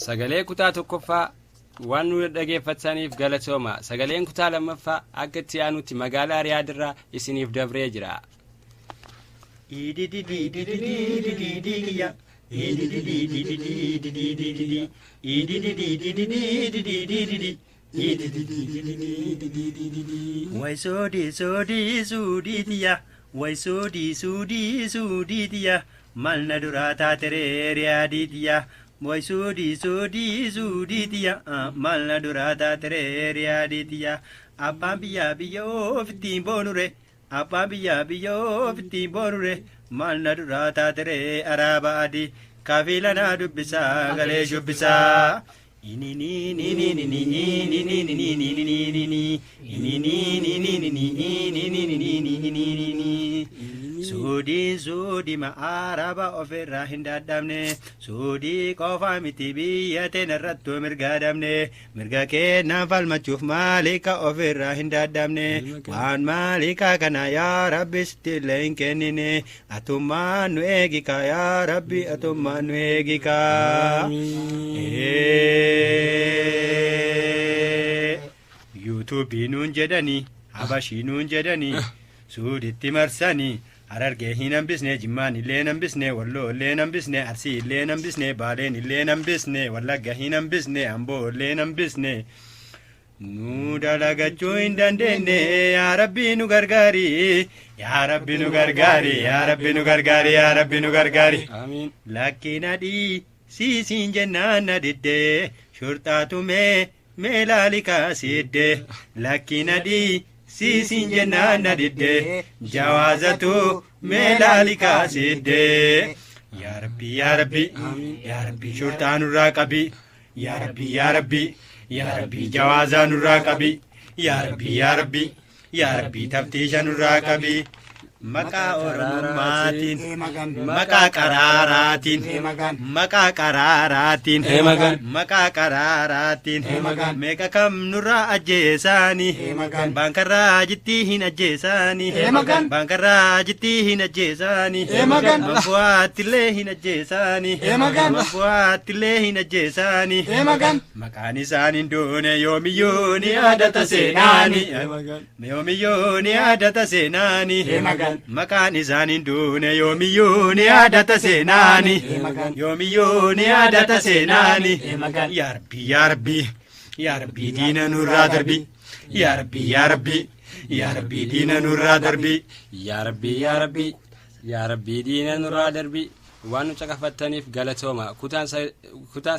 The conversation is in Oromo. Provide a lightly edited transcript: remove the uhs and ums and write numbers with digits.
sagalee kutaa tokkoffaa waan nu dhageeffataniif galatooma. Sagaleen kutaa lammaffaa akka itti aanutti magaalaa Riyaadirraa isiniif dabree jira. Wai sodi diya, wai sodi diya, malna durata tere Riyaadi diya. Wai sodi diya, malna durata tere Riyaadi diya. Abbaan biyya ofittiin boonure, abbaan biyya ofittiin boonure, malna durata tere Araaba adi. Kaafilana dubbisaa galee shubbisaa. Suudi ma'aaraba ofirraa hin dadhabne suudi qofa miti biyya teen irrattu mirga dabne mirga keennan falmachuuf maalika ofirraa hin dadhabne waan maalika kana yaa rabbi sittillee hin kennine atummaan nu eegika yaa rabbi atummaan nu eegika. YouTube nuun jedhanii habashii nuun jedhanii suuditti marsanii Harargee hin hambisne Jimmaan illee hambisne Walloo illee hambisne Arsii illee hambisne Baaleen illee hambisne Wallagga hin hambisne Amboo illee hambisne nu dalagachuu hin dandeenye yaa Rabbi nu gargaari yaa Rabbi nu gargaari yaa Rabbi nu gargaari yaa Rabbi nu gargaari Amiin. lakkinadhii siisiin jennaan na diddee shurxaatu mee laalikaa sidde lakkinadhii siisiin jennaan na diddee jawaazatu mee laalikaa sidde yaa Rabbi yaa Rabbi yaa Rabbi shurxaanurraa qabi yaa Rabbi yaa Rabbi yaa Rabbi jawaazanurraa qabi yaa Rabbi yaa Rabbi yaa Rabbi taftiishanurraa qabi maqaa oromummaatiin maqaa qaraaraatiin maqaa qaraaraatiin maqaa qaraaraatiin meeqa kam nurraa ajjeesaanii baankarraa jittii hin ajjeesaanii baankarraa jittii hin ajjeesaanii manbu'aattillee hin ajjeesaanii manbu'aattillee hin ajjeesaanii maqaan isaanii doone yoomiyyuu ni yaadata seenaanii yoomiyyuu ni yaadata seenaanii maqaan isaanii duune yoomiyyuu ni yaadata seenaani yoomiyyuu ni yaadata seenaani yaa Rabbi yaa Rabbi yaa Rabbi diina nurraa darbi yaa Rabbi yaa Rabbi yaa Rabbi diina nurraa darbi yaa Rabbi yaa Rabbi yaa Rabbi diina nurraa darbi waan nu caqafattaniif galatooma. Kutaan sadaffaa